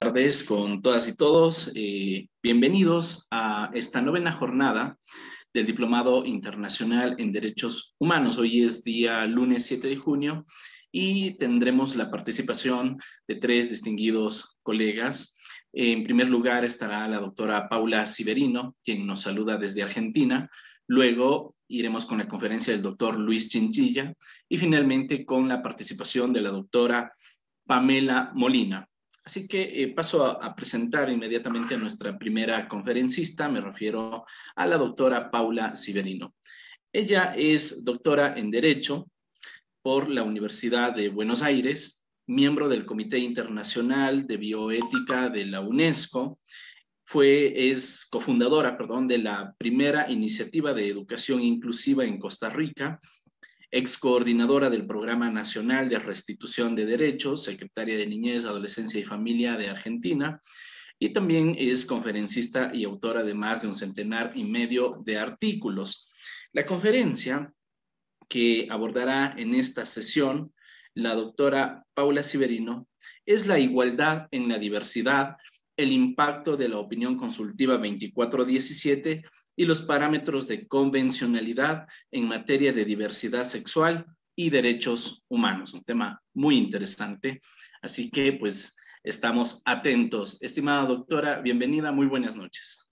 Tardes con todas y todos. Bienvenidos a esta novena jornada del Diplomado Internacional en Derechos Humanos. Hoy es día lunes 7 de junio y tendremos la participación de tres distinguidos colegas. En primer lugar estará la doctora Paula Civerino, quien nos saluda desde Argentina. Luego iremos con la conferencia del doctor Luis Chinchilla y finalmente con la participación de la doctora Pamela Molina. Así que paso a presentar inmediatamente a nuestra primera conferencista. Me refiero a la doctora Paula Civerino. Ella es doctora en Derecho por la Universidad de Buenos Aires, miembro del Comité Internacional de Bioética de la UNESCO. Es cofundadora, de la primera iniciativa de educación inclusiva en Costa Rica, ex coordinadora del Programa Nacional de Restitución de Derechos, secretaria de Niñez, Adolescencia y Familia de Argentina, y también es conferencista y autora de más de 1,5 centenar de artículos. La conferencia que abordará en esta sesión la doctora Paula Civerino es la igualdad en la diversidad, el impacto de la opinión consultiva 2417 y los parámetros de convencionalidad en materia de diversidad sexual y derechos humanos. Un tema muy interesante, así que pues estamos atentos. Estimada doctora, bienvenida, muy buenas noches.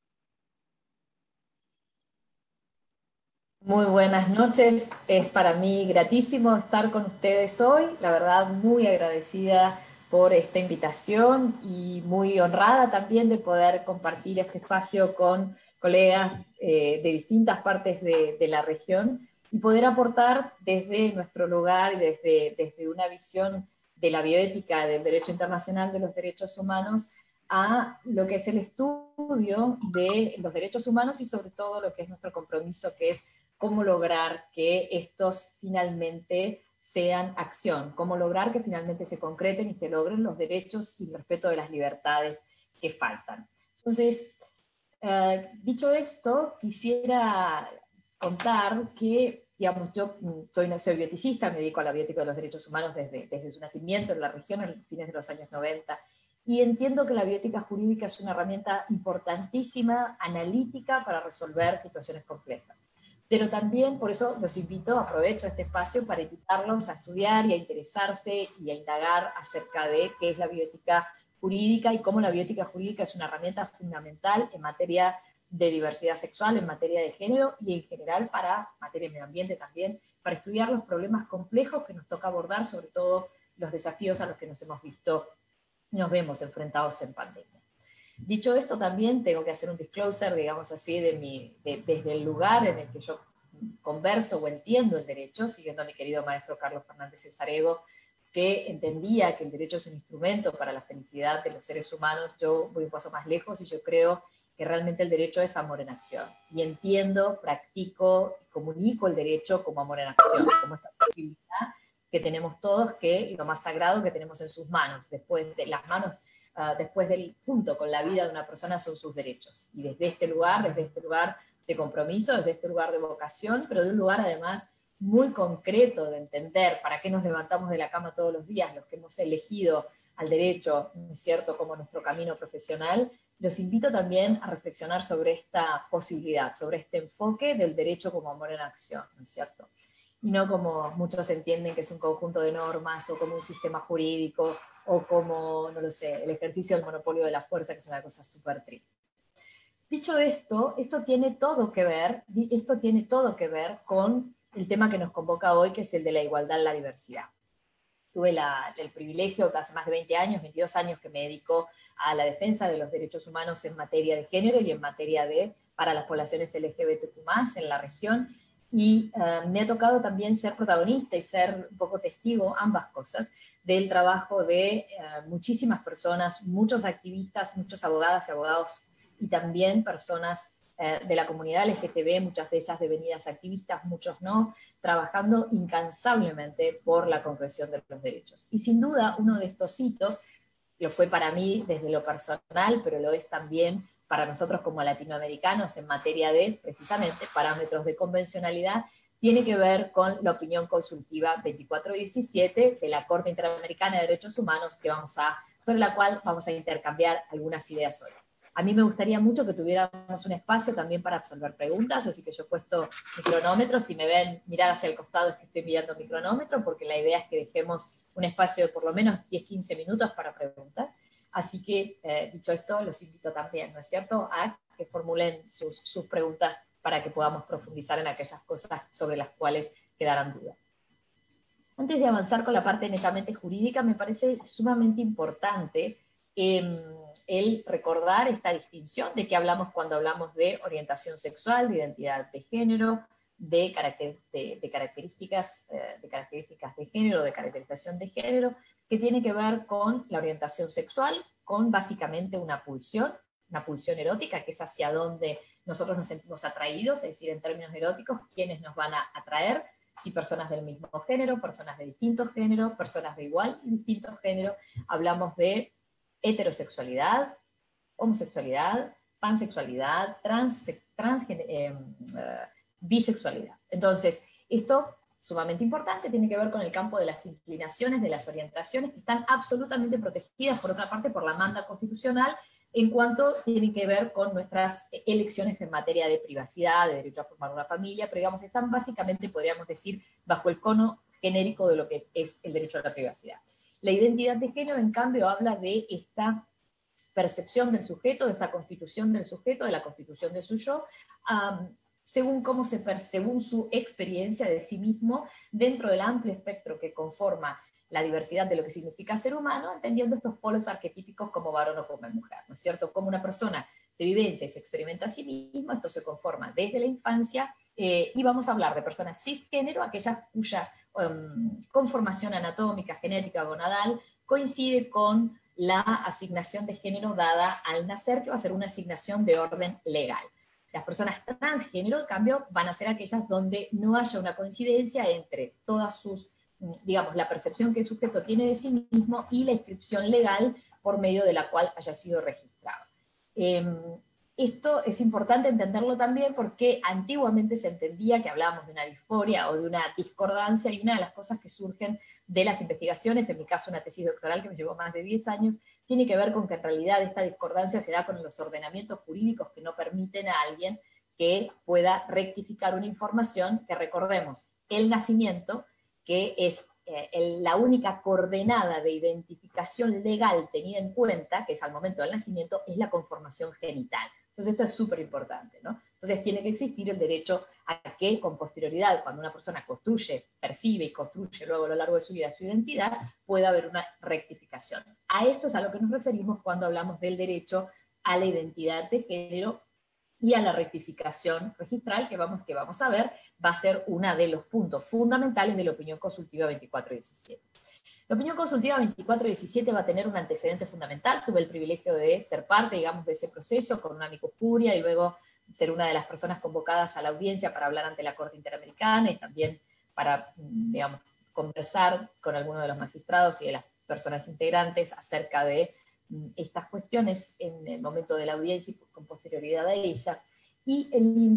Muy buenas noches, es para mí gratísimo estar con ustedes hoy, la verdad muy agradecida por esta invitación y muy honrada también de poder compartir este espacio con colegas de distintas partes de la región y poder aportar desde nuestro lugar y desde una visión de la bioética del derecho internacional de los derechos humanos a lo que es el estudio de los derechos humanos y sobre todo lo que es nuestro compromiso, que es cómo lograr que estos finalmente sean acción, cómo lograr que finalmente se concreten y se logren los derechos y el respeto de las libertades que faltan. Entonces, dicho esto, quisiera contar que, digamos, yo soy bioticista, me dedico a la bioética de los derechos humanos desde su nacimiento en la región, a fines de los años 90, y entiendo que la bioética jurídica es una herramienta importantísima, analítica, para resolver situaciones complejas. Pero también, por eso los invito, aprovecho este espacio para invitarlos a estudiar y a interesarse y a indagar acerca de qué es la bioética jurídica y cómo la bioética jurídica es una herramienta fundamental en materia de diversidad sexual, en materia de género y en general para materia de medio ambiente también, para estudiar los problemas complejos que nos toca abordar, sobre todo los desafíos a los que nos vemos enfrentados en pandemia. Dicho esto, también tengo que hacer un disclosure, digamos así, desde el lugar en el que yo converso o entiendo el derecho, siguiendo a mi querido maestro Carlos Fernández Cesarego, que entendía que el derecho es un instrumento para la felicidad de los seres humanos. Yo voy un paso más lejos y yo creo que realmente el derecho es amor en acción. Y entiendo, practico y comunico el derecho como amor en acción, como esta posibilidad que tenemos todos, que lo más sagrado que tenemos en sus manos, después de las manos, después del punto con la vida de una persona, son sus derechos. Y desde este lugar de compromiso, desde este lugar de vocación, pero de un lugar además muy concreto de entender para qué nos levantamos de la cama todos los días, los que hemos elegido al derecho, ¿no es cierto?, como nuestro camino profesional, los invito también a reflexionar sobre esta posibilidad, sobre este enfoque del derecho como amor en acción, ¿no es cierto? Y no como muchos entienden que es un conjunto de normas o como un sistema jurídico o como, no lo sé, el ejercicio del monopolio de la fuerza, que es una cosa súper triste. Dicho esto, esto tiene todo que ver con el tema que nos convoca hoy, que es el de la igualdad en la diversidad. Tuve el privilegio, que hace más de 20 años, 22 años, que me dedico a la defensa de los derechos humanos en materia de género y en materia para las poblaciones LGBTQ+, en la región, y me ha tocado también ser protagonista y ser un poco testigo, ambas cosas, del trabajo de muchísimas personas, muchos activistas, muchos abogadas y abogados, y también personas de la comunidad LGTB, muchas de ellas devenidas activistas, muchos no, trabajando incansablemente por la concreción de los derechos. Y sin duda uno de estos hitos, lo fue para mí desde lo personal, pero lo es también para nosotros como latinoamericanos en materia de, precisamente, parámetros de convencionalidad, tiene que ver con la opinión consultiva 2417 de la Corte Interamericana de Derechos Humanos, sobre la cual vamos a intercambiar algunas ideas hoy. A mí me gustaría mucho que tuviéramos un espacio también para absolver preguntas, así que yo he puesto mi cronómetro. Si me ven mirar hacia el costado es que estoy mirando mi cronómetro, porque la idea es que dejemos un espacio de por lo menos 10-15 minutos para preguntas. Así que, dicho esto, los invito también, ¿no es cierto?, a que formulen sus preguntas para que podamos profundizar en aquellas cosas sobre las cuales quedaran dudas. Antes de avanzar con la parte netamente jurídica, me parece sumamente importante el recordar esta distinción de que hablamos cuando hablamos de orientación sexual, de identidad de género, de características de género, de caracterización de género, que tiene que ver con la orientación sexual, con básicamente una pulsión erótica, que es hacia donde nosotros nos sentimos atraídos, es decir, en términos eróticos, quiénes nos van a atraer, si personas del mismo género, personas de distintos géneros, personas de igual y distintos géneros. Hablamos de heterosexualidad, homosexualidad, pansexualidad, bisexualidad. Entonces, esto, sumamente importante, tiene que ver con el campo de las inclinaciones, de las orientaciones, que están absolutamente protegidas, por otra parte, por la manda constitucional, en cuanto tiene que ver con nuestras elecciones en materia de privacidad, de derecho a formar una familia, pero digamos, están básicamente, podríamos decir, bajo el cono genérico de lo que es el derecho a la privacidad. La identidad de género, en cambio, habla de esta percepción del sujeto, de esta constitución del sujeto, de la constitución de su yo, según su experiencia de sí mismo, dentro del amplio espectro que conforma la diversidad de lo que significa ser humano, entendiendo estos polos arquetípicos como varón o como mujer, ¿no es cierto? Como una persona se vivencia y se experimenta a sí misma, esto se conforma desde la infancia, y vamos a hablar de personas cisgénero, aquellas cuya conformación anatómica, genética, gonadal, coincide con la asignación de género dada al nacer, que va a ser una asignación de orden legal. Las personas transgénero, en cambio, van a ser aquellas donde no haya una coincidencia entre todas sus, digamos, la percepción que el sujeto tiene de sí mismo y la inscripción legal por medio de la cual haya sido registrado. Esto es importante entenderlo también porque antiguamente se entendía que hablábamos de una disforia o de una discordancia, y una de las cosas que surgen de las investigaciones, en mi caso una tesis doctoral que me llevó más de 10 años, tiene que ver con que en realidad esta discordancia se da con los ordenamientos jurídicos que no permiten a alguien que pueda rectificar una información que, recordemos, el nacimiento, que es la única coordenada de identificación legal tenida en cuenta, que es al momento del nacimiento, es la conformación genital. Entonces esto es súper importante, ¿no? Entonces tiene que existir el derecho a que con posterioridad, cuando una persona construye, percibe y construye luego a lo largo de su vida su identidad, pueda haber una rectificación. A esto es a lo que nos referimos cuando hablamos del derecho a la identidad de género y a la rectificación registral, que vamos a ver, va a ser uno de los puntos fundamentales de la opinión consultiva 2417. La opinión consultiva 2417 va a tener un antecedente fundamental. Tuve el privilegio de ser parte, digamos, de ese proceso con una amicus curia y luego ser una de las personas convocadas a la audiencia para hablar ante la Corte Interamericana y también para, digamos, conversar con algunos de los magistrados y de las personas integrantes acerca de estas cuestiones en el momento de la audiencia y con posterioridad a ella. Y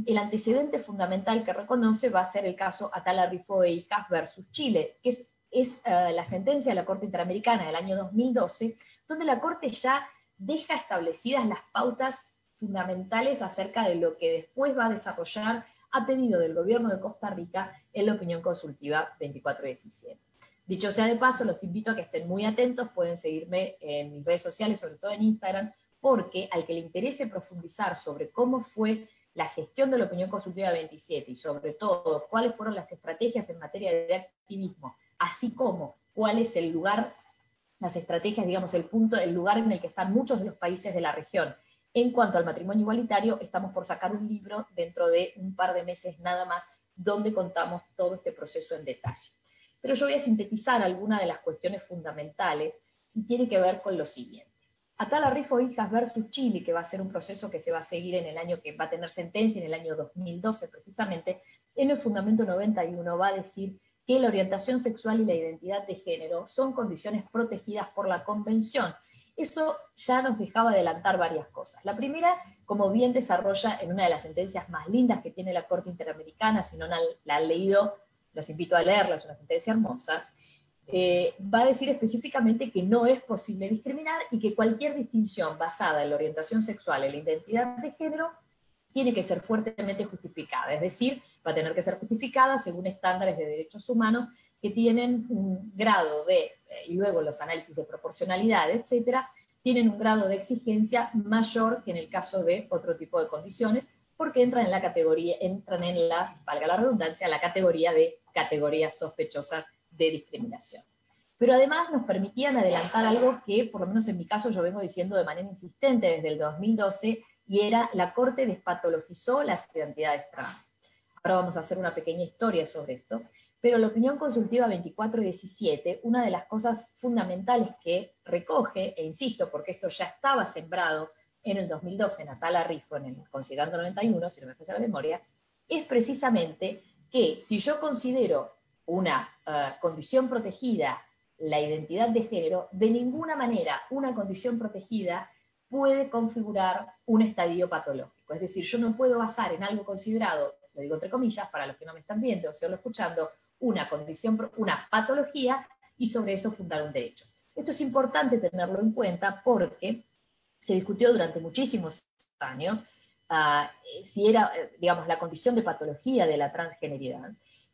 el antecedente fundamental que reconoce va a ser el caso Atala Rifo e Hijas versus Chile, que es la sentencia de la Corte Interamericana del año 2012, donde la Corte ya deja establecidas las pautas fundamentales acerca de lo que después va a desarrollar a pedido del gobierno de Costa Rica en la opinión consultiva 2417. Dicho sea de paso, los invito a que estén muy atentos, pueden seguirme en mis redes sociales, sobre todo en Instagram, porque al que le interese profundizar sobre cómo fue la gestión de la opinión consultiva 27 y sobre todo cuáles fueron las estrategias en materia de activismo, así como cuál es el lugar, las estrategias, digamos, el lugar en el que están muchos de los países de la región. En cuanto al matrimonio igualitario, estamos por sacar un libro dentro de un par de meses nada más, donde contamos todo este proceso en detalle. Pero yo voy a sintetizar algunas de las cuestiones fundamentales y tiene que ver con lo siguiente. Atala Rifo Hijas versus Chile, que va a ser un proceso que se va a seguir en el año que va a tener sentencia, en el año 2012 precisamente, en el fundamento 91 va a decir que la orientación sexual y la identidad de género son condiciones protegidas por la Convención eso ya nos dejaba adelantar varias cosas. La primera, como bien desarrolla en una de las sentencias más lindas que tiene la Corte Interamericana, si no la han leído, los invito a leerla, es una sentencia hermosa, va a decir específicamente que no es posible discriminar y que cualquier distinción basada en la orientación sexual y la identidad de género tiene que ser fuertemente justificada, es decir, va a tener que ser justificada según estándares de derechos humanos que tienen un grado de, y luego los análisis de proporcionalidad, etcétera, tienen un grado de exigencia mayor que en el caso de otro tipo de condiciones, porque entran en la categoría, valga la redundancia, la categoría de categorías sospechosas de discriminación. Pero además nos permitían adelantar algo que, por lo menos en mi caso, yo vengo diciendo de manera insistente desde el 2012, y era la Corte despatologizó las identidades trans. Ahora vamos a hacer una pequeña historia sobre esto, pero la opinión consultiva 2417, una de las cosas fundamentales que recoge, e insisto, porque esto ya estaba sembrado en el 2012 en Atala Rifo, en el Considerando 91, si no me falla la memoria, es precisamente que si yo considero una condición protegida la identidad de género, de ninguna manera una condición protegida puede configurar un estadio patológico. Es decir, yo no puedo basar en algo considerado, lo digo entre comillas, para los que no me están viendo o solo escuchando, una condición, una patología, y sobre eso fundar un derecho. Esto es importante tenerlo en cuenta porque se discutió durante muchísimos años si era, digamos, la condición de patología de la transgeneridad.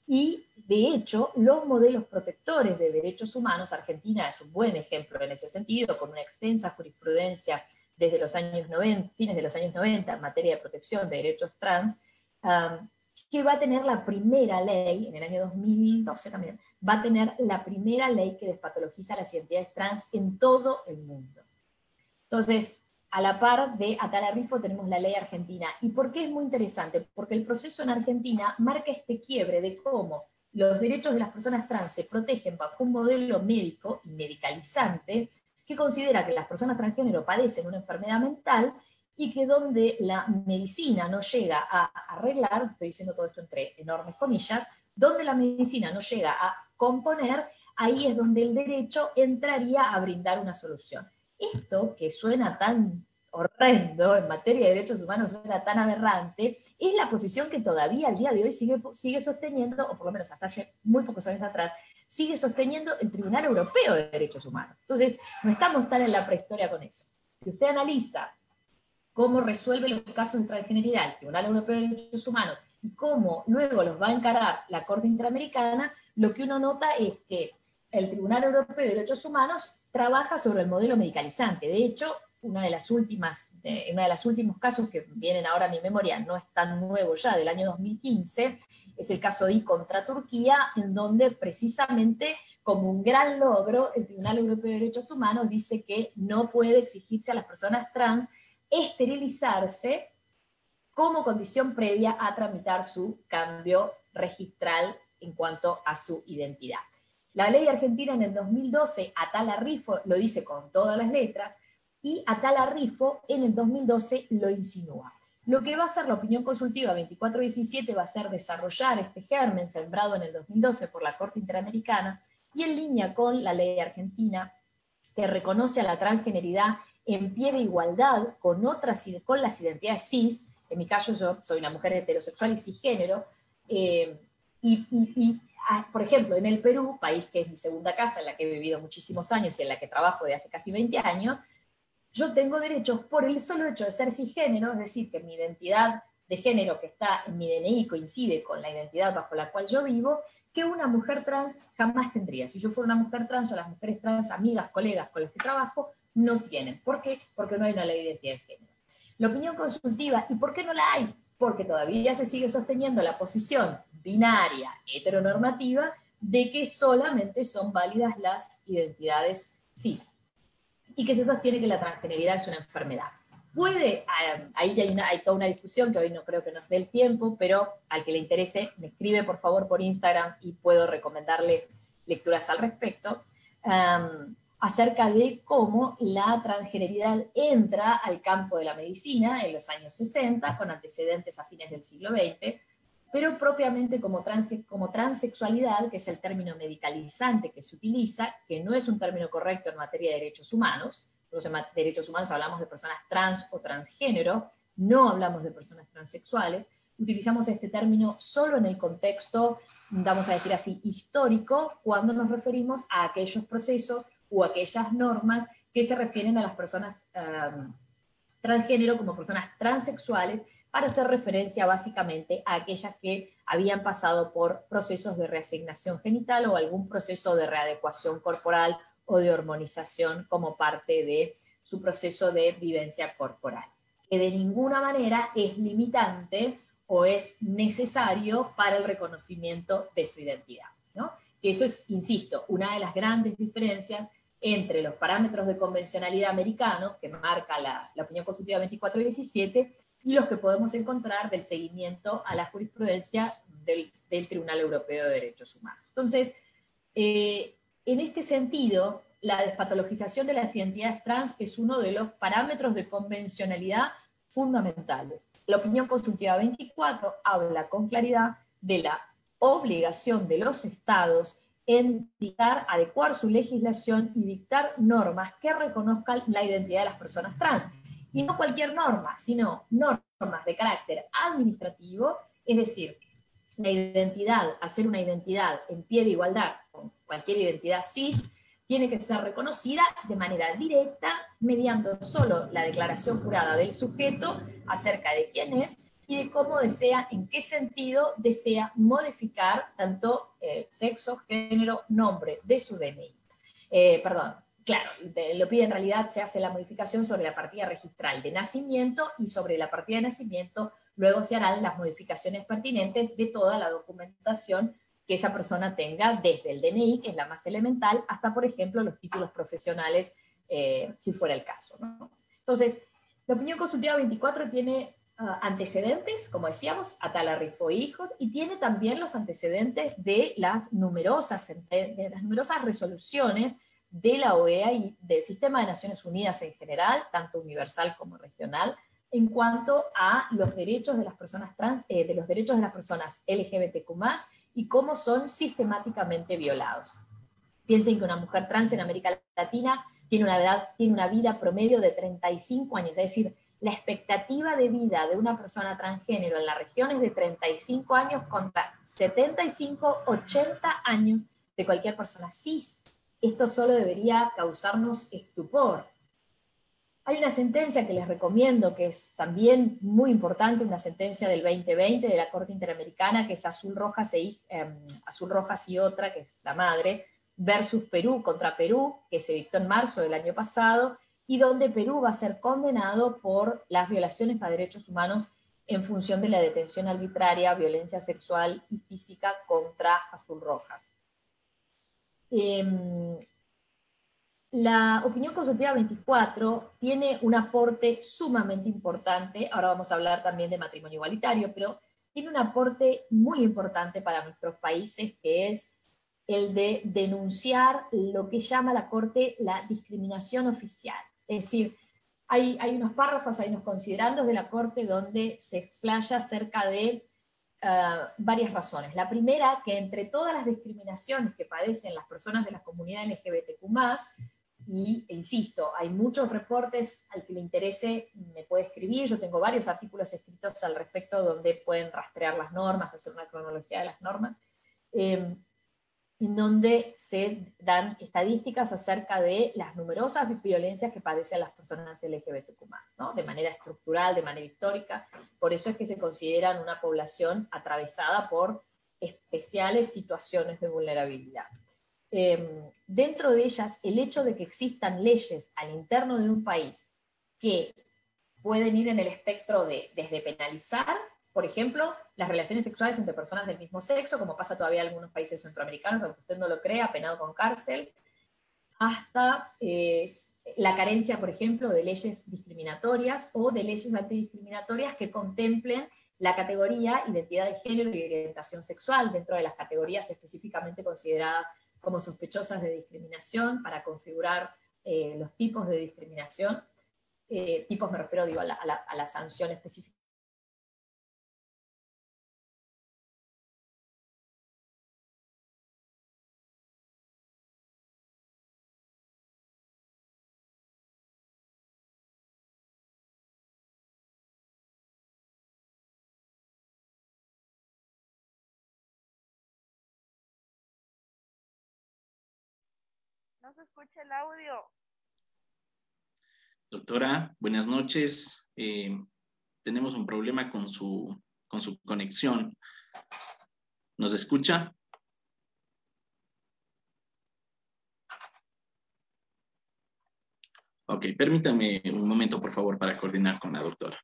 Y, de hecho, los modelos protectores de derechos humanos, Argentina es un buen ejemplo en ese sentido, con una extensa jurisprudencia desde los años 90, fines de los años 90, en materia de protección de derechos trans, que va a tener la primera ley, en el año 2012 también, va a tener la primera ley que despatologiza las identidades trans en todo el mundo. Entonces, a la par de Atala Rifo tenemos la ley argentina. ¿Y por qué es muy interesante? Porque el proceso en Argentina marca este quiebre de cómo los derechos de las personas trans se protegen bajo un modelo médico y medicalizante que considera que las personas transgénero padecen una enfermedad mental y que donde la medicina no llega a arreglar, estoy diciendo todo esto entre enormes comillas, donde la medicina no llega a componer, ahí es donde el derecho entraría a brindar una solución. Esto, que suena tan horrendo en materia de derechos humanos, suena tan aberrante, es la posición que todavía al día de hoy sigue sosteniendo, o por lo menos hasta hace muy pocos años atrás, sigue sosteniendo el Tribunal Europeo de Derechos Humanos. Entonces, no estamos tan en la prehistoria con eso. Si usted analiza cómo resuelve los casos de transgeneridad el Tribunal Europeo de Derechos Humanos y cómo luego los va a encarar la Corte Interamericana, lo que uno nota es que el Tribunal Europeo de Derechos Humanos trabaja sobre el modelo medicalizante. De hecho, uno de los últimos casos que vienen ahora a mi memoria, no es tan nuevo ya, del año 2015, es el caso DI contra Turquía, en donde precisamente como un gran logro, el Tribunal Europeo de Derechos Humanos dice que no puede exigirse a las personas trans esterilizarse como condición previa a tramitar su cambio registral en cuanto a su identidad. La ley argentina en el 2012, Atala Rifo, lo dice con todas las letras, y Atala Rifo en el 2012 lo insinúa. Lo que va a hacer la opinión consultiva 2417 va a ser desarrollar este germen sembrado en el 2012 por la Corte Interamericana y en línea con la ley argentina que reconoce a la transgeneridad en pie de igualdad con las identidades cis. En mi caso yo soy una mujer heterosexual y cisgénero, por ejemplo, en el Perú, país que es mi segunda casa, en la que he vivido muchísimos años y en la que trabajo de hace casi 20 años, yo tengo derechos por el solo hecho de ser cisgénero, es decir, que mi identidad de género que está en mi DNI coincide con la identidad bajo la cual yo vivo, que una mujer trans jamás tendría. Si yo fuera una mujer trans o las mujeres trans, amigas, colegas con las que trabajo, no tienen. ¿Por qué? Porque no hay una ley de identidad de género. La opinión consultiva, ¿y por qué no la hay? Porque todavía se sigue sosteniendo la posición binaria, heteronormativa, de que solamente son válidas las identidades cis, y que se sostiene que la transgeneridad es una enfermedad. Puede, ahí hay toda una discusión que hoy no creo que nos dé el tiempo, pero al que le interese, me escribe por favor por Instagram y puedo recomendarle lecturas al respecto, acerca de cómo la transgeneridad entra al campo de la medicina en los años 60, con antecedentes a fines del siglo XX, pero propiamente como transexualidad, que es el término medicalizante que se utiliza, que no es un término correcto en materia de derechos humanos, nosotros en derechos humanos hablamos de personas trans o transgénero, no hablamos de personas transexuales, utilizamos este término solo en el contexto, vamos a decir así, histórico, cuando nos referimos a aquellos procesos o aquellas normas que se refieren a las personas transgénero como personas transexuales, para hacer referencia básicamente a aquellas que habían pasado por procesos de reasignación genital o algún proceso de readecuación corporal o de hormonización como parte de su proceso de vivencia corporal, que de ninguna manera es limitante o es necesario para el reconocimiento de su identidad, ¿no? Que eso es, insisto, una de las grandes diferencias entre los parámetros de convencionalidad americanos, que marca la opinión consultiva 2417, y los que podemos encontrar del seguimiento a la jurisprudencia del Tribunal Europeo de Derechos Humanos. Entonces, en este sentido, la despatologización de las identidades trans es uno de los parámetros de convencionalidad fundamentales. La opinión consultiva 24 habla con claridad de la obligación de los estados en dictar, adecuar su legislación y dictar normas que reconozcan la identidad de las personas trans. Y no cualquier norma, sino normas de carácter administrativo, es decir, la identidad, hacer una identidad en pie de igualdad con cualquier identidad cis, tiene que ser reconocida de manera directa, mediando solo la declaración jurada del sujeto acerca de quién es y de cómo desea, en qué sentido desea modificar tanto sexo, género, nombre de su DNI. Claro, lo pide en realidad, se hace la modificación sobre la partida registral de nacimiento y sobre la partida de nacimiento luego se harán las modificaciones pertinentes de toda la documentación que esa persona tenga, desde el DNI, que es la más elemental, hasta, por ejemplo, los títulos profesionales, si fuera el caso, ¿no? Entonces, la opinión consultiva 24 tiene antecedentes, como decíamos, Atala Rifo e hijos, y tiene también los antecedentes de las numerosas resoluciones de la OEA y del Sistema de Naciones Unidas en general, tanto universal como regional, en cuanto a los derechos de las personas trans, de los derechos de las personas LGBTQ+, y cómo son sistemáticamente violados. Piensen que una mujer trans en América Latina tiene una vida promedio de 35 años, es decir, la expectativa de vida de una persona transgénero en la región es de 35 años contra 75, 80 años de cualquier persona cis. Esto solo debería causarnos estupor. Hay una sentencia que les recomiendo, que es también muy importante, una sentencia del 2020 de la Corte Interamericana, que es Azul Rojas y otra, que es la madre, versus Perú contra Perú, que se dictó en marzo del año pasado, y donde Perú va a ser condenado por las violaciones a derechos humanos en función de la detención arbitraria, violencia sexual y física contra Azul Rojas. La opinión consultiva 24 tiene un aporte sumamente importante, ahora vamos a hablar también de matrimonio igualitario, pero tiene un aporte muy importante para nuestros países, que es el de denunciar lo que llama la Corte la discriminación oficial. Es decir, hay unos párrafos, hay unos considerandos de la Corte donde se explaya acerca de varias razones. La primera, que entre todas las discriminaciones que padecen las personas de la comunidad LGBTQ+, y insisto, hay muchos reportes, al que le interese me puede escribir, yo tengo varios artículos escritos al respecto donde pueden rastrear las normas, hacer una cronología de las normas, en donde se dan estadísticas acerca de las numerosas violencias que padecen las personas LGBTQ+, ¿no? De manera estructural, de manera histórica. Por eso es que se consideran una población atravesada por especiales situaciones de vulnerabilidad. Dentro de ellas, el hecho de que existan leyes al interno de un país que pueden ir en el espectro de desde penalizar, por ejemplo, las relaciones sexuales entre personas del mismo sexo, como pasa todavía en algunos países centroamericanos, aunque usted no lo crea, penado con cárcel, hasta la carencia, por ejemplo, de leyes discriminatorias o de leyes antidiscriminatorias que contemplen la categoría identidad de género y orientación sexual dentro de las categorías específicamente consideradas como sospechosas de discriminación para configurar los tipos de discriminación. Tipos me refiero, digo, a la sanción específica No se escucha el audio. Doctora, buenas noches. Tenemos un problema con su conexión. ¿Nos escucha? Ok, permítame un momento, por favor, para coordinar con la doctora.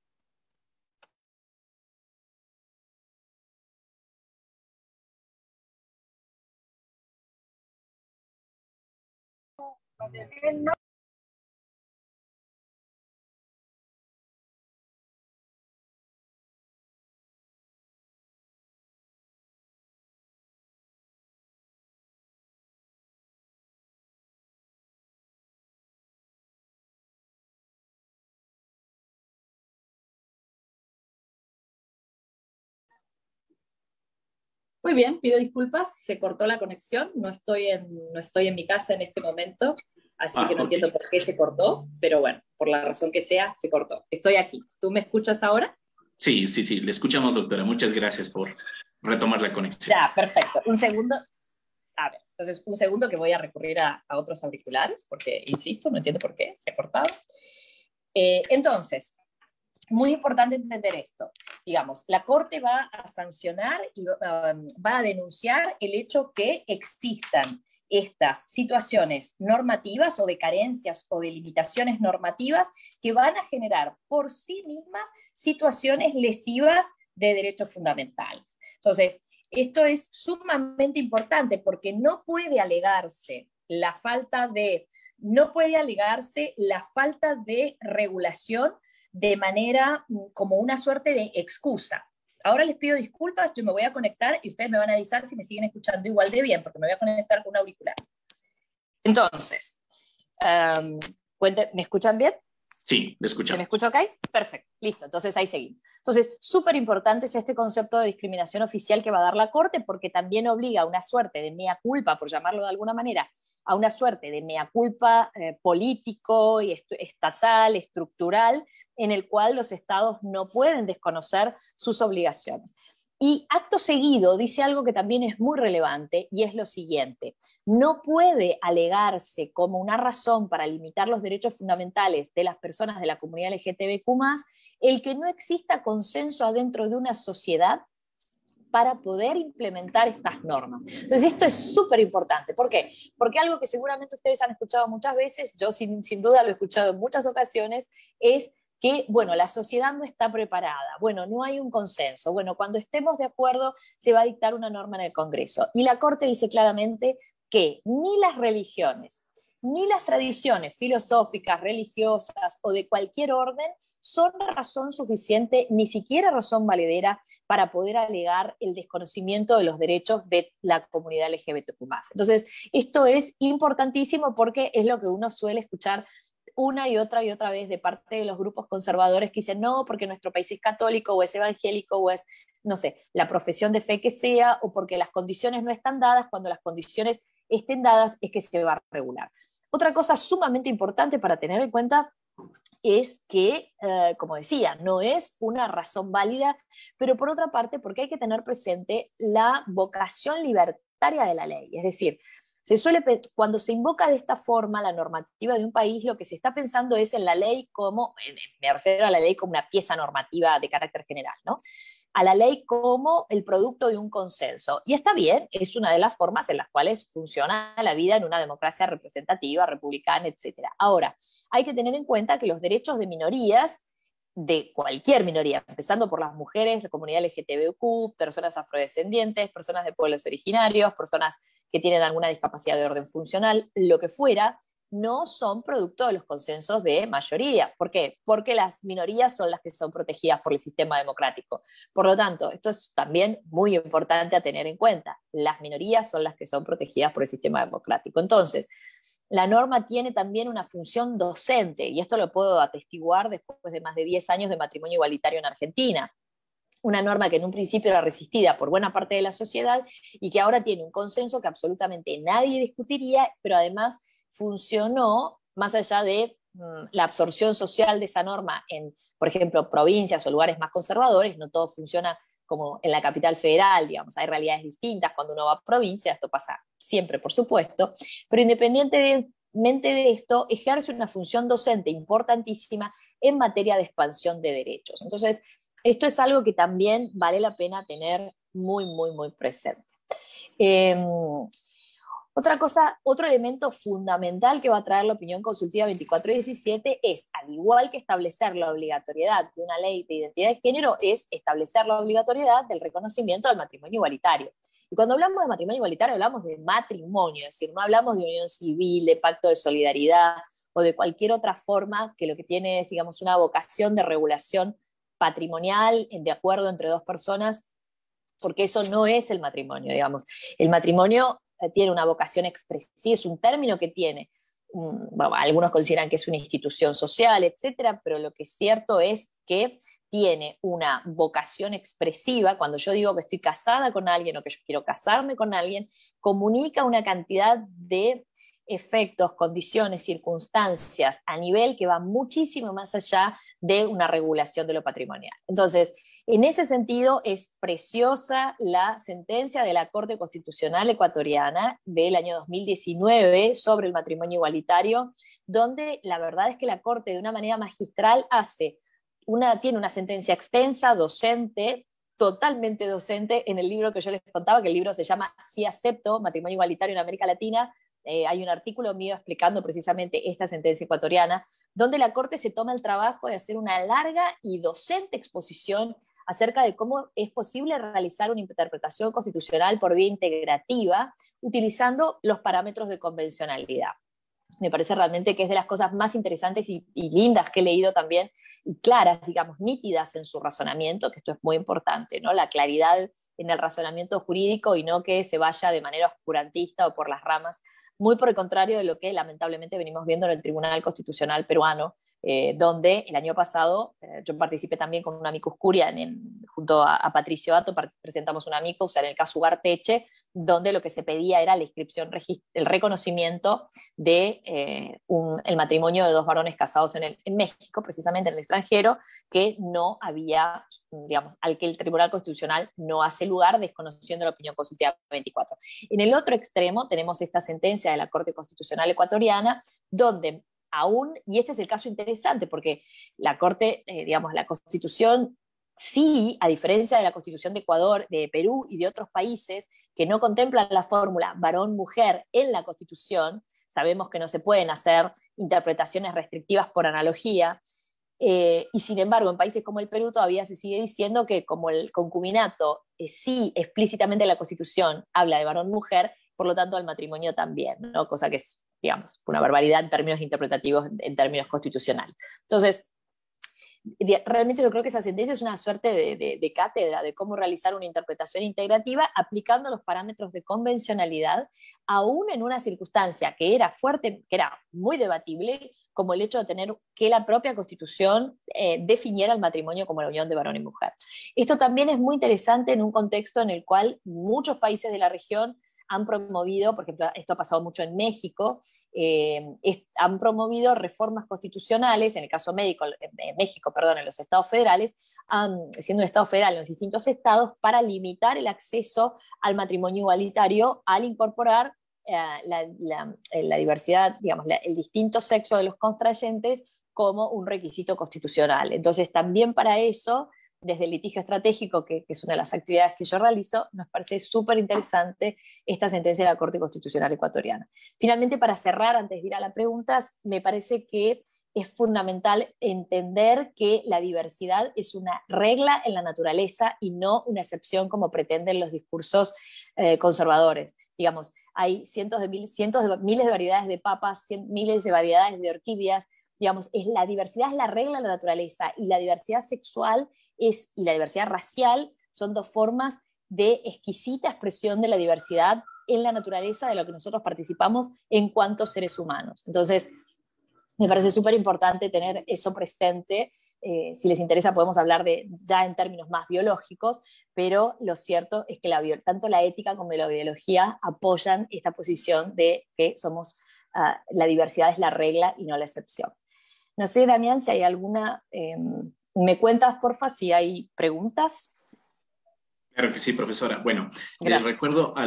Muy bien, pido disculpas, se cortó la conexión, no estoy en mi casa en este momento, así que no Ok. entiendo por qué se cortó, pero bueno, por la razón que sea, se cortó. Estoy aquí. ¿Tú me escuchas ahora? Sí, le escuchamos, doctora. Muchas gracias por retomar la conexión. Ya, perfecto. Un segundo. A ver, entonces un segundo que voy a recurrir a otros auriculares, porque, insisto, no entiendo por qué se ha cortado. Entonces, muy importante entender esto. Digamos, la Corte va a sancionar y va a denunciar el hecho que existan estas situaciones normativas o de carencias o de limitaciones normativas que van a generar por sí mismas situaciones lesivas de derechos fundamentales. Entonces, esto es sumamente importante porque no puede alegarse la falta de regulación de manera como una suerte de excusa. Ahora les pido disculpas, yo me voy a conectar y ustedes me van a avisar si me siguen escuchando igual de bien, porque me voy a conectar con un auricular. Entonces, ¿me escuchan bien? Sí, le ¿Se escuchamos. me escucha ok? Perfecto, listo, entonces ahí seguimos. Entonces, súper importante es este concepto de discriminación oficial que va a dar la Corte, porque también obliga a una suerte de mea culpa, por llamarlo de alguna manera, a una suerte de mea culpa político y estatal, estructural, en el cual los estados no pueden desconocer sus obligaciones. Y acto seguido dice algo que también es muy relevante y es lo siguiente: no puede alegarse como una razón para limitar los derechos fundamentales de las personas de la comunidad LGTBQ+, el que no exista consenso adentro de una sociedad para poder implementar estas normas. Entonces esto es súper importante. ¿Por qué? Porque algo que seguramente ustedes han escuchado muchas veces, yo sin duda lo he escuchado en muchas ocasiones, es que, bueno, la sociedad no está preparada, bueno, no hay un consenso, bueno, cuando estemos de acuerdo se va a dictar una norma en el Congreso. Y la Corte dice claramente que ni las religiones, ni las tradiciones filosóficas, religiosas o de cualquier orden son razón suficiente, ni siquiera razón valedera para poder alegar el desconocimiento de los derechos de la comunidad LGBTQ+. Entonces, esto es importantísimo porque es lo que uno suele escuchar una y otra vez de parte de los grupos conservadores que dicen no, porque nuestro país es católico o es evangélico o es, no sé, la profesión de fe que sea, o porque las condiciones no están dadas. Cuando las condiciones estén dadas es que se va a regular. Otra cosa sumamente importante para tener en cuenta es que, como decía, no es una razón válida, pero por otra parte, porque hay que tener presente la vocación libertaria de la ley. Es decir, cuando se invoca de esta forma la normativa de un país, lo que se está pensando es en la ley como, me refiero a la ley como una pieza normativa de carácter general, ¿no? A la ley como el producto de un consenso. Y está bien, es una de las formas en las cuales funciona la vida en una democracia representativa, republicana, etc. Ahora, hay que tener en cuenta que los derechos de minorías, de cualquier minoría, empezando por las mujeres, la comunidad LGTBQ, personas afrodescendientes, personas de pueblos originarios, personas que tienen alguna discapacidad de orden funcional, lo que fuera, no son producto de los consensos de mayoría. ¿Por qué? Porque las minorías son las que son protegidas por el sistema democrático. Por lo tanto, esto es también muy importante a tener en cuenta. Las minorías son las que son protegidas por el sistema democrático. Entonces, la norma tiene también una función docente, y esto lo puedo atestiguar después de más de 10 años de matrimonio igualitario en Argentina. Una norma que en un principio era resistida por buena parte de la sociedad y que ahora tiene un consenso que absolutamente nadie discutiría, pero además funcionó más allá de la absorción social de esa norma en, por ejemplo, provincias o lugares más conservadores. No todo funciona como en la capital federal, digamos, hay realidades distintas cuando uno va a provincia, esto pasa siempre, por supuesto, pero independiente de esto, ejerce una función docente importantísima en materia de expansión de derechos. Entonces, esto es algo que también vale la pena tener muy, muy, muy presente. Otra cosa, otro elemento fundamental que va a traer la opinión consultiva 2417 es, al igual que establecer la obligatoriedad de una ley de identidad de género, es establecer la obligatoriedad del reconocimiento del matrimonio igualitario. Y cuando hablamos de matrimonio igualitario hablamos de matrimonio, es decir, no hablamos de unión civil, de pacto de solidaridad o de cualquier otra forma que lo que tiene es, digamos, una vocación de regulación patrimonial de acuerdo entre dos personas, porque eso no es el matrimonio, digamos. El matrimonio tiene una vocación expresiva, es un término que tiene, bueno, algunos consideran que es una institución social, etcétera, pero lo que es cierto es que tiene una vocación expresiva. Cuando yo digo que estoy casada con alguien o que yo quiero casarme con alguien, comunica una cantidad de efectos, condiciones, circunstancias a nivel que va muchísimo más allá de una regulación de lo patrimonial. Entonces, en ese sentido, es preciosa la sentencia de la Corte Constitucional Ecuatoriana del año 2019 sobre el matrimonio igualitario, donde la verdad es que la Corte de una manera magistral tiene una sentencia extensa, docente, totalmente docente, en el libro que yo les contaba, que el libro se llama Sí acepto, matrimonio igualitario en América Latina. Hay un artículo mío explicando precisamente esta sentencia ecuatoriana, donde la Corte se toma el trabajo de hacer una larga y docente exposición acerca de cómo es posible realizar una interpretación constitucional por vía integrativa utilizando los parámetros de convencionalidad. Me parece realmente que es de las cosas más interesantes y lindas que he leído también, y claras, digamos, nítidas en su razonamiento, que esto es muy importante, ¿no? La claridad en el razonamiento jurídico y no que se vaya de manera oscurantista o por las ramas, muy por el contrario de lo que lamentablemente venimos viendo en el Tribunal Constitucional peruano, donde el año pasado yo participé también con un amicus curia junto a Patricio Atto, presentamos un amicus en el caso Ugarteche, donde lo que se pedía era la inscripción, el reconocimiento de el matrimonio de dos varones casados en México, precisamente en el extranjero, que no había, digamos, al que el Tribunal Constitucional no hace lugar, desconociendo la opinión consultiva 24. En el otro extremo tenemos esta sentencia de la Corte Constitucional Ecuatoriana, donde aún, y este es el caso interesante, porque la Corte, digamos, la Constitución, sí, a diferencia de la Constitución de Ecuador, de Perú y de otros países que no contemplan la fórmula varón-mujer en la Constitución, sabemos que no se pueden hacer interpretaciones restrictivas por analogía, y sin embargo en países como el Perú todavía se sigue diciendo que como el concubinato sí explícitamente la Constitución habla de varón-mujer, por lo tanto el matrimonio también, ¿no? Cosa que es, digamos, una barbaridad en términos interpretativos, en términos constitucionales. Entonces, realmente yo creo que esa sentencia es una suerte de cátedra de cómo realizar una interpretación integrativa aplicando los parámetros de convencionalidad, aún en una circunstancia que era fuerte, que era muy debatible, como el hecho de tener que la propia Constitución definiera el matrimonio como la unión de varón y mujer. Esto también es muy interesante en un contexto en el cual muchos países de la región han promovido, por ejemplo, esto ha pasado mucho en México, han promovido reformas constitucionales, en el caso México, en los estados federales, siendo un estado federal en los distintos estados, para limitar el acceso al matrimonio igualitario al incorporar la diversidad, digamos, el distinto sexo de los contrayentes como un requisito constitucional. Entonces, también para eso, desde el litigio estratégico, que es una de las actividades que yo realizo, nos parece súper interesante esta sentencia de la Corte Constitucional Ecuatoriana. Finalmente, para cerrar, antes de ir a las preguntas, me parece que es fundamental entender que la diversidad es una regla en la naturaleza y no una excepción como pretenden los discursos conservadores. Digamos, hay cientos de miles de variedades de papas, miles de variedades de orquídeas. Digamos, la diversidad es la regla de la naturaleza, y la diversidad sexual y la diversidad racial son dos formas de exquisita expresión de la diversidad en la naturaleza de lo que nosotros participamos en cuanto seres humanos. Entonces, me parece súper importante tener eso presente. Si les interesa podemos hablar ya en términos más biológicos, pero lo cierto es que tanto la ética como la biología apoyan esta posición de que la diversidad es la regla y no la excepción. No sé, Damián, si hay alguna... me cuentas, porfa, si hay preguntas. Claro que sí, profesora. Bueno, les Gracias. recuerdo a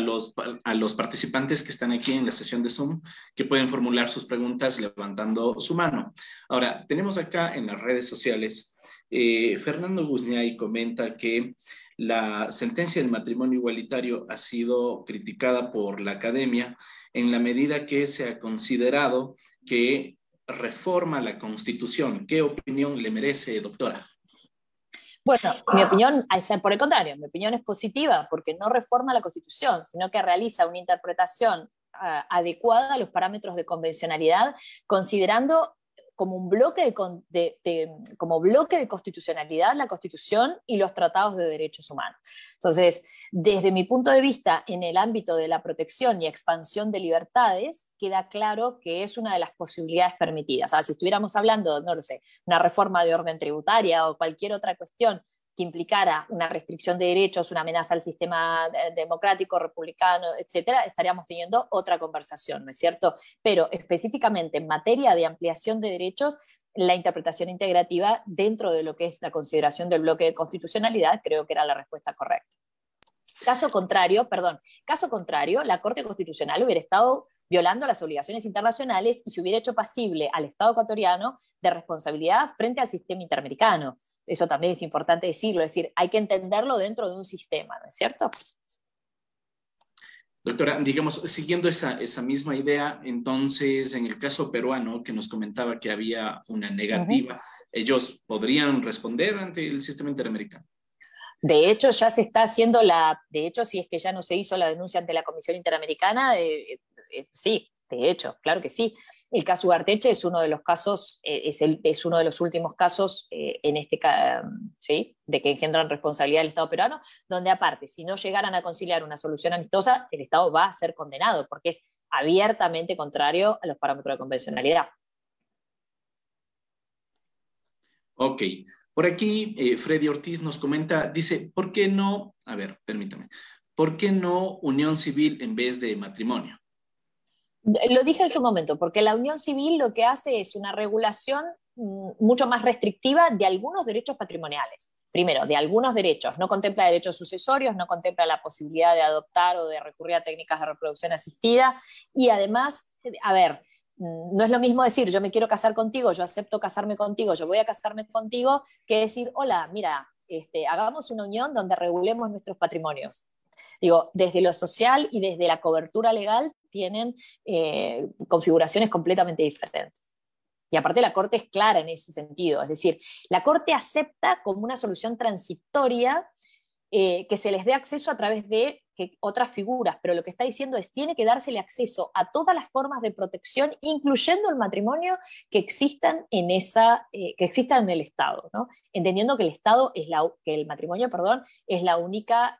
los participantes que están aquí en la sesión de Zoom que pueden formular sus preguntas levantando su mano. Ahora, tenemos acá en las redes sociales, Fernando Guzniay comenta que la sentencia del matrimonio igualitario ha sido criticada por la academia en la medida que se ha considerado que reforma la Constitución. ¿Qué opinión le merece, doctora? Bueno, mi opinión, por el contrario, mi opinión es positiva porque no reforma la Constitución, sino que realiza una interpretación adecuada a los parámetros de convencionalidad, considerando como un bloque como bloque de constitucionalidad la Constitución y los tratados de derechos humanos. Entonces, desde mi punto de vista, en el ámbito de la protección y expansión de libertades, queda claro que es una de las posibilidades permitidas. Si estuviéramos hablando, no lo sé, una reforma de orden tributaria o cualquier otra cuestión que implicara una restricción de derechos, una amenaza al sistema democrático, republicano, etcétera, estaríamos teniendo otra conversación, ¿no es cierto? Pero específicamente en materia de ampliación de derechos, la interpretación integrativa dentro de lo que es la consideración del bloque de constitucionalidad, creo que era la respuesta correcta. Caso contrario, la Corte Constitucional hubiera estado violando las obligaciones internacionales y se hubiera hecho pasible al Estado ecuatoriano de responsabilidad frente al sistema interamericano. Eso también es importante decirlo, es decir, hay que entenderlo dentro de un sistema, ¿no es cierto? Doctora, digamos, siguiendo esa misma idea, entonces, en el caso peruano, que nos comentaba que había una negativa, ¿ellos podrían responder ante el sistema interamericano? De hecho, ya se está haciendo de hecho, si es que ya no se hizo la denuncia ante la Comisión Interamericana, sí, de hecho, claro que sí. El caso Ugarteche es uno de los casos, es uno de los últimos casos ¿sí? De que engendran responsabilidad del Estado peruano, donde aparte, si no llegaran a conciliar una solución amistosa, el Estado va a ser condenado, porque es abiertamente contrario a los parámetros de convencionalidad. Ok. Por aquí, Freddy Ortiz nos comenta, dice, ¿por qué no, a ver, permítame, ¿por qué no unión civil en vez de matrimonio? Lo dije en su momento, porque la unión civil lo que hace es una regulación mucho más restrictiva de algunos derechos patrimoniales. Primero, de algunos derechos. No contempla derechos sucesorios, no contempla la posibilidad de adoptar o de recurrir a técnicas de reproducción asistida. Y además, a ver, no es lo mismo decir yo me quiero casar contigo, yo acepto casarme contigo, yo voy a casarme contigo, que decir, hola, mira, hagamos una unión donde regulemos nuestros patrimonios. Digo, desde lo social y desde la cobertura legal tienen configuraciones completamente diferentes. Y aparte la Corte es clara en ese sentido, es decir, la Corte acepta como una solución transitoria que se les dé acceso a través de otras figuras, pero lo que está diciendo es tiene que dársele acceso a todas las formas de protección, incluyendo el matrimonio que existan en el Estado, ¿no? Entendiendo que el matrimonio, perdón, es la única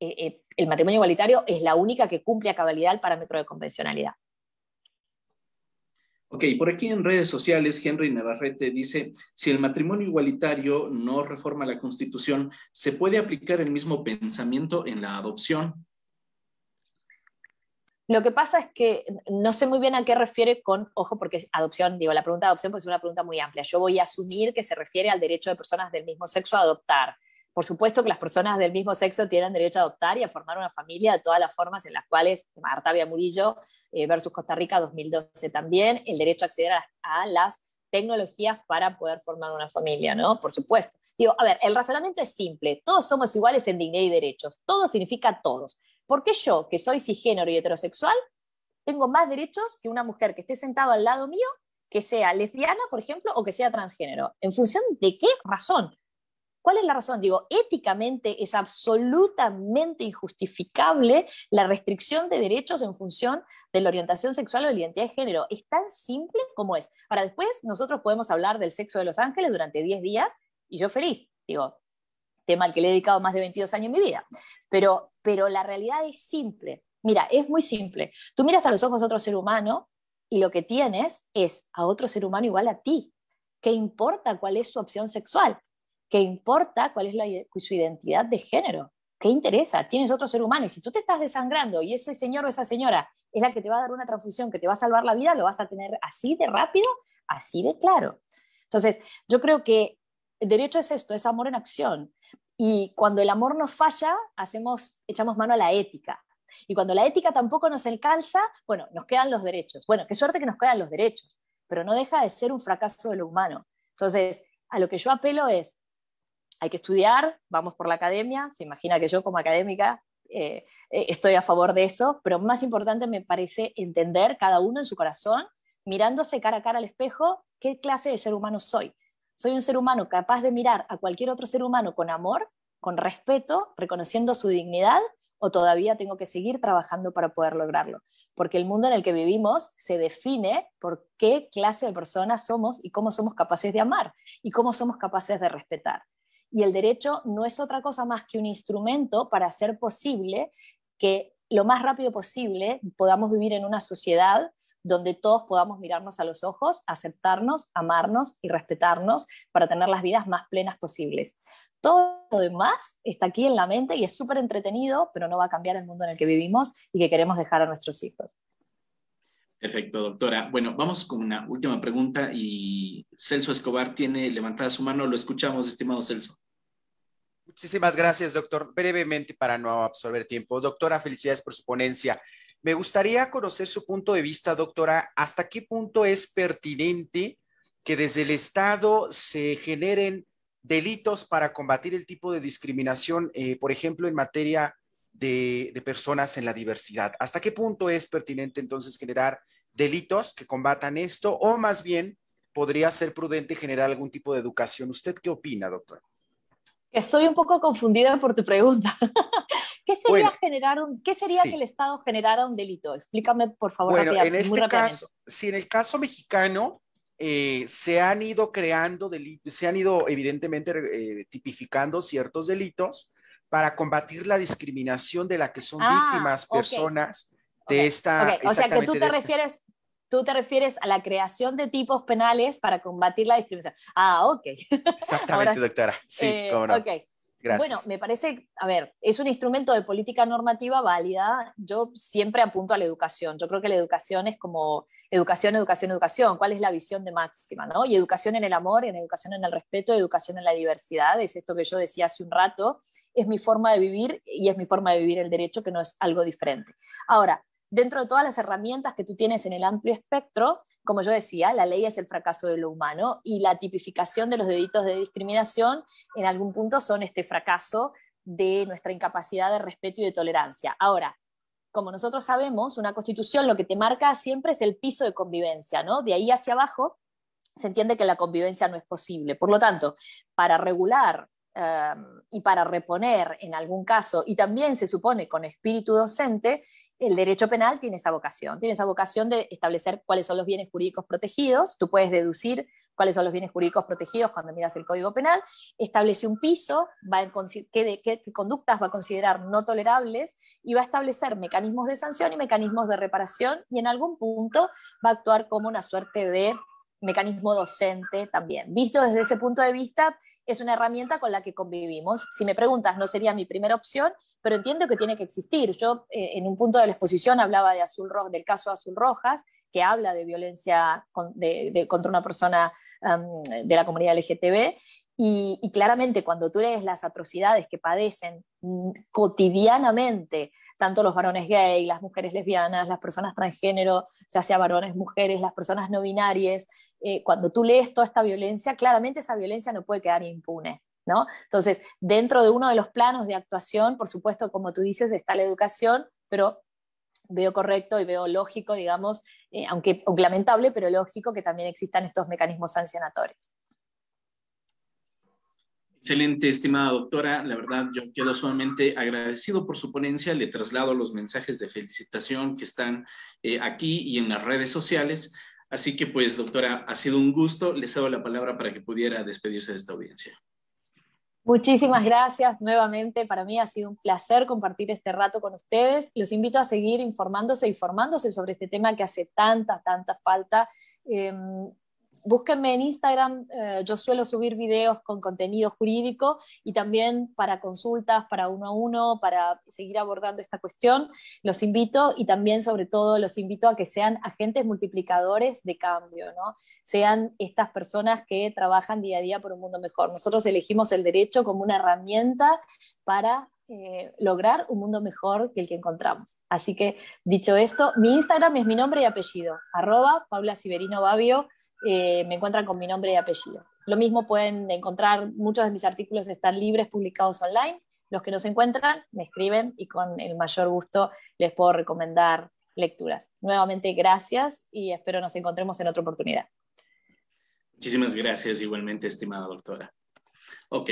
el matrimonio igualitario es la única que cumple a cabalidad el parámetro de convencionalidad. Ok, por aquí en redes sociales, Henry Navarrete dice, si el matrimonio igualitario no reforma la Constitución, ¿se puede aplicar el mismo pensamiento en la adopción? Lo que pasa es que no sé muy bien a qué refiere ojo, porque adopción, digo, la pregunta de adopción pues es una pregunta muy amplia. Yo voy a asumir que se refiere al derecho de personas del mismo sexo a adoptar. Por supuesto que las personas del mismo sexo tienen derecho a adoptar y a formar una familia de todas las formas en las cuales Artavia Murillo versus Costa Rica 2012 también, el derecho a acceder a las tecnologías para poder formar una familia, ¿no? Por supuesto. Digo, a ver, el razonamiento es simple, todos somos iguales en dignidad y derechos, todo significa todos. ¿Por qué yo, que soy cisgénero y heterosexual, tengo más derechos que una mujer que esté sentada al lado mío, que sea lesbiana, por ejemplo, o que sea transgénero? ¿En función de qué razón? ¿Cuál es la razón? Digo, éticamente es absolutamente injustificable la restricción de derechos en función de la orientación sexual o de la identidad de género. Es tan simple como es. Ahora, después nosotros podemos hablar del sexo de los ángeles durante 10 días y yo feliz. Digo, tema al que le he dedicado más de 22 años en mi vida. Pero la realidad es simple. Mira, es muy simple. Tú miras a los ojos a otro ser humano y lo que tienes es a otro ser humano igual a ti. ¿Qué importa cuál es su opción sexual? ¿Qué importa cuál es su identidad de género? ¿Qué interesa? Tienes otro ser humano y si tú te estás desangrando y ese señor o esa señora es la que te va a dar una transfusión que te va a salvar la vida, lo vas a tener así de rápido, así de claro. Entonces, yo creo que el derecho es esto, es amor en acción. Y cuando el amor nos falla, echamos mano a la ética. Y cuando la ética tampoco nos alcanza, bueno, nos quedan los derechos. Bueno, qué suerte que nos quedan los derechos, pero no deja de ser un fracaso de lo humano. Entonces, a lo que yo apelo es, hay que estudiar, vamos por la academia, se imagina que yo como académica estoy a favor de eso, pero más importante me parece entender cada uno en su corazón, mirándose cara a cara al espejo, qué clase de ser humano soy. Soy un ser humano capaz de mirar a cualquier otro ser humano con amor, con respeto, reconociendo su dignidad, o todavía tengo que seguir trabajando para poder lograrlo. Porque el mundo en el que vivimos se define por qué clase de personas somos y cómo somos capaces de amar y cómo somos capaces de respetar. Y el derecho no es otra cosa más que un instrumento para hacer posible que lo más rápido posible podamos vivir en una sociedad donde todos podamos mirarnos a los ojos, aceptarnos, amarnos y respetarnos para tener las vidas más plenas posibles. Todo lo demás está aquí en la mente y es súper entretenido, pero no va a cambiar el mundo en el que vivimos y que queremos dejar a nuestros hijos. Perfecto, doctora. Bueno, vamos con una última pregunta y Celso Escobar tiene levantada su mano. Lo escuchamos, estimado Celso. Muchísimas gracias, doctor. Brevemente, para no absorber tiempo. Doctora, felicidades por su ponencia. Me gustaría conocer su punto de vista, doctora. ¿Hasta qué punto es pertinente que desde el Estado se generen delitos para combatir el tipo de discriminación, por ejemplo, en materia de personas en la diversidad? ¿Hasta qué punto es pertinente entonces generar delitos que combatan esto? O más bien, ¿podría ser prudente generar algún tipo de educación? ¿Usted qué opina, doctora? Estoy un poco confundida por tu pregunta. ¿Qué sería, bueno, ¿qué sería que sí. el Estado generara un delito? Explícame, por favor, Bueno, en muy este rápidamente. caso, si en el caso mexicano se han ido creando delitos, se han ido evidentemente tipificando ciertos delitos para combatir la discriminación de la que son víctimas Ok, personas ok, de ok. esta, O sea que exactamente de esta. tú te refieres a la creación de tipos penales para combatir la discriminación. Ah, ok. Ahora Exactamente, sí. doctora. Sí, cómo no. Ok. Bueno, Gracias. me parece, a ver, es un instrumento de política normativa válida. Yo siempre apunto a la educación. Yo creo que la educación es como educación, educación, educación. ¿Cuál es la visión de máxima, no? Y educación en el amor, en educación en el respeto, educación en la diversidad. Es esto que yo decía hace un rato. Es mi forma de vivir y es mi forma de vivir el derecho, que no es algo diferente. Ahora, dentro de todas las herramientas que tú tienes en el amplio espectro, como yo decía, la ley es el fracaso de lo humano y la tipificación de los delitos de discriminación en algún punto son este fracaso de nuestra incapacidad de respeto y de tolerancia. Ahora, como nosotros sabemos, una constitución lo que te marca siempre es el piso de convivencia, ¿no? De ahí hacia abajo se entiende que la convivencia no es posible. Por lo tanto, para regular y para reponer en algún caso, y también se supone con espíritu docente, el derecho penal tiene esa vocación de establecer cuáles son los bienes jurídicos protegidos. Tú puedes deducir cuáles son los bienes jurídicos protegidos cuando miras el Código Penal, establece un piso, qué conductas va a considerar no tolerables y va a establecer mecanismos de sanción y mecanismos de reparación, y en algún punto va a actuar como una suerte de mecanismo docente también. Visto desde ese punto de vista, es una herramienta con la que convivimos. Si me preguntas, no sería mi primera opción, pero entiendo que tiene que existir. Yo en un punto de la exposición hablaba del caso Azul Rojas, que habla de violencia contra una persona de la comunidad LGTB, y claramente cuando tú lees las atrocidades que padecen cotidianamente, tanto los varones gay, las mujeres lesbianas, las personas transgénero, ya sea varones, mujeres, las personas no binarias, cuando tú lees toda esta violencia, claramente esa violencia no puede quedar impune, ¿no? Entonces, dentro de uno de los planos de actuación, por supuesto, como tú dices, está la educación, pero veo correcto y veo lógico, digamos, aunque lamentable, pero lógico que también existan estos mecanismos sancionatorios. Excelente, estimada doctora. La verdad, yo quedo sumamente agradecido por su ponencia. Le traslado los mensajes de felicitación que están aquí y en las redes sociales. Así que, pues, doctora, ha sido un gusto. Le cedo la palabra para que pudiera despedirse de esta audiencia. Muchísimas gracias nuevamente. Para mí ha sido un placer compartir este rato con ustedes. Los invito a seguir informándose y formándose sobre este tema que hace tanta falta. búsquenme en Instagram, yo suelo subir videos con contenido jurídico y también para consultas, para uno a uno, para seguir abordando esta cuestión. Los invito y también, sobre todo, los invito a que sean agentes multiplicadores de cambio, ¿no? Sean estas personas que trabajan día a día por un mundo mejor. Nosotros elegimos el derecho como una herramienta para lograr un mundo mejor que el que encontramos. Así que, dicho esto, mi Instagram es mi nombre y apellido, @PaulaSiverinoBabbio. Me encuentran con mi nombre y apellido. Lo mismo pueden encontrar, muchos de mis artículos están libres, publicados online. Los que no se encuentran, me escriben y con el mayor gusto les puedo recomendar lecturas. Nuevamente, gracias y espero nos encontremos en otra oportunidad. Muchísimas gracias igualmente, estimada doctora. Ok.